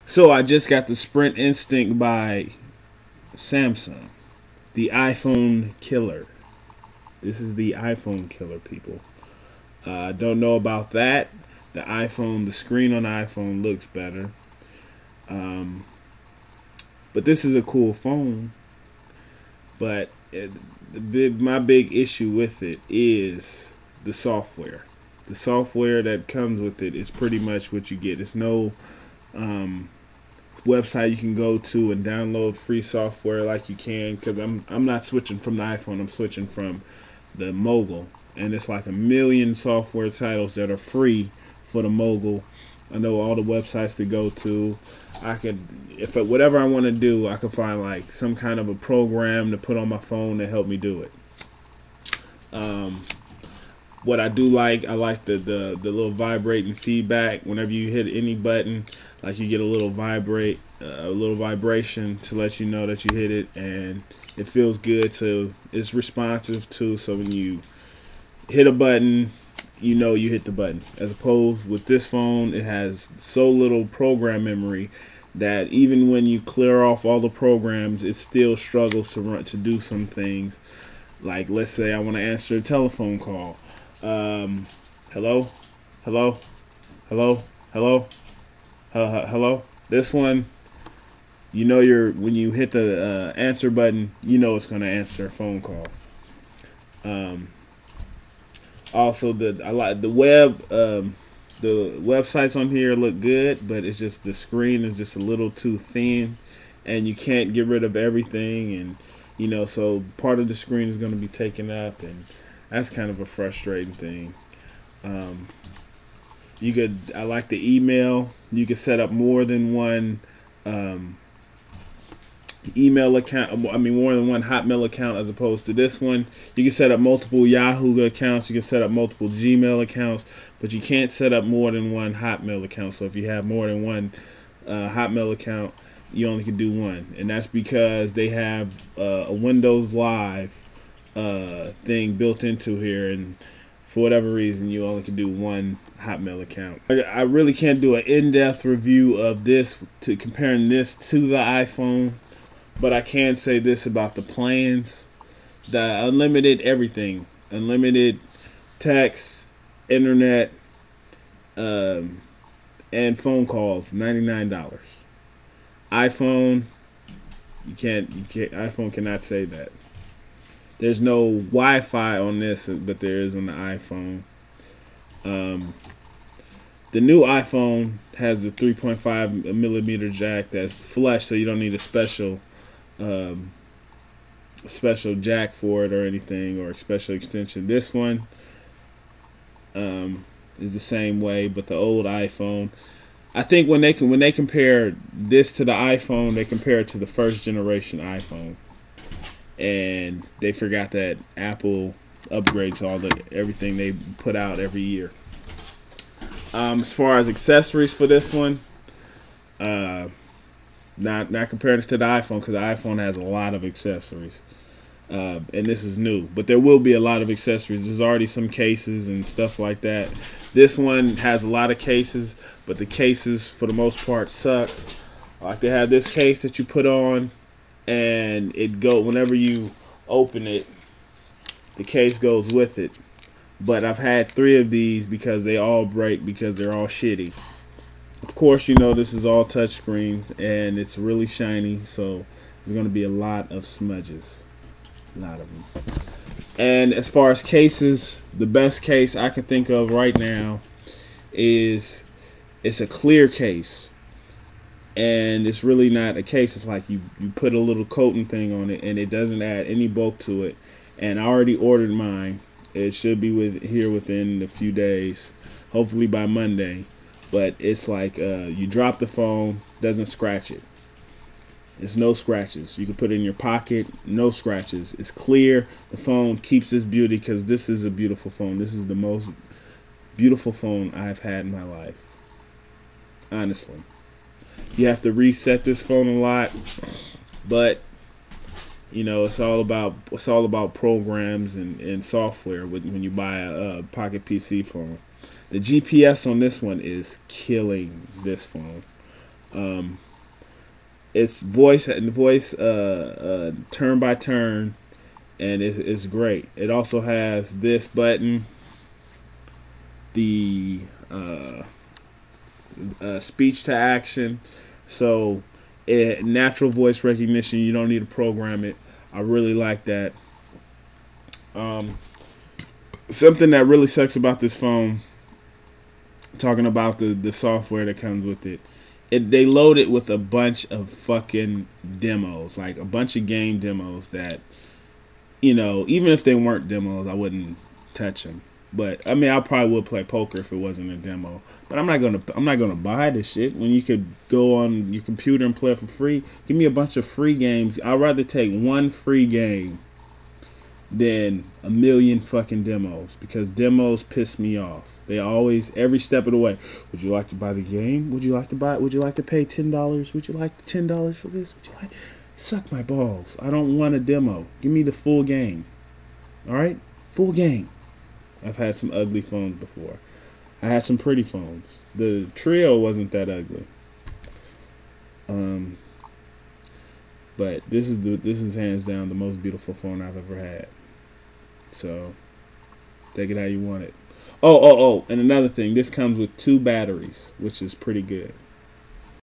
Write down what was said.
So I just got the Sprint Instinct by Samsung, the iPhone killer. This is the iPhone killer, people. Don't know about that. The screen on the iPhone looks better. Um, but this is a cool phone. But my big issue with it is the software. The software that comes with it is pretty much what you get. It's no um, website you can go to and download free software like you can, because I'm not switching from the iPhone. I'm switching from the mogul, and it's like a million software titles that are free for the mogul. I know all the websites to go to. I could, if whatever I want to do, I could find like some kind of a program to put on my phone to help me do it. Um, what I do like, I like the little vibrating feedback. Whenever you hit any button, like you get a little vibration to let you know that you hit it, and it feels good. So it's responsive too. So when you hit a button, you know you hit the button. As opposed with this phone, it has so little program memory that even when you clear off all the programs, it still struggles to do some things. Like, let's say I want to answer a telephone call. Hello, hello, hello, hello, hello. This one, you know, when you hit the answer button, you know it's going to answer a phone call. Also, I like the web. The websites on here look good, but it's just the screen is just a little too thin, and you can't get rid of everything, and so part of the screen is going to be taken up, and that's kind of a frustrating thing. I like the email. You could set up more than one email account. I mean, more than one Hotmail account, as opposed to this one. You can set up multiple Yahoo accounts. You can set up multiple Gmail accounts, but you can't set up more than one Hotmail account. So if you have more than one Hotmail account, you only can do one, and that's because they have a Windows Live thing built into here, and for whatever reason, you only can do one Hotmail account. I really can't do an in-depth review of this comparing this to the iPhone, but I can say this about the plans: the unlimited everything, unlimited text, internet, and phone calls, $99. iPhone, you can't. iPhone cannot say that. There's no Wi-Fi on this, but there is on the iPhone. The new iPhone has the 3.5 millimeter jack that's flush, so you don't need a special jack for it or anything, or a special extension. This one is the same way, but the old iPhone, I think when they compare this to the iPhone, they compare it to the first generation iPhone, and they forgot that Apple upgrades everything they put out every year. As far as accessories for this one, not compared to the iPhone, because the iPhone has a lot of accessories, and this is new. But there will be a lot of accessories. There's already some cases and stuff like that. This one has a lot of cases, but the cases for the most part suck. Like, they have this case that you put on, and whenever you open it, the case goes with it. But I've had 3 of these because they all break because they're all shitty. Of course, this is all touchscreens, and it's really shiny, so there's going to be a lot of smudges. A lot of them. And as far as cases, the best case I can think of right now is it's a clear case. And it's really not a case. It's like you put a little coating thing on it, and it doesn't add any bulk to it. And I already ordered mine. It should be here within a few days, hopefully by Monday. But it's like you drop the phone, doesn't scratch it. It's no scratches. You can put it in your pocket, no scratches. It's clear. The phone keeps its beauty, because this is a beautiful phone. This is the most beautiful phone I've had in my life. Honestly. You have to reset this phone a lot, but it's all about programs and software when you buy a Pocket PC phone. The GPS on this one is killing this phone. It's voice turn by turn, and it's great. It also has this button, the speech to action, so natural voice recognition. You don't need to program it. I really like that. Something that really sucks about this phone, talking about the software that comes with it, they load it with a bunch of fucking demos, like a bunch of game demos that, even if they weren't demos, I wouldn't touch them. But I mean, I probably would play poker if it wasn't a demo. But I'm not gonna buy this shit when you could go on your computer and play it for free. Give me a bunch of free games. I'd rather take one free game than a million fucking demos, because demos piss me off. They always, every step of the way. Would you like to buy the game? Would you like to pay $10? Would you like $10 for this? Would you like? Suck my balls. I don't want a demo. Give me the full game. All right, full game. I've had some ugly phones before. I had some pretty phones. The Trio wasn't that ugly. But this is hands down the most beautiful phone I've ever had. So take it how you want it. Oh, and another thing, this comes with 2 batteries, which is pretty good.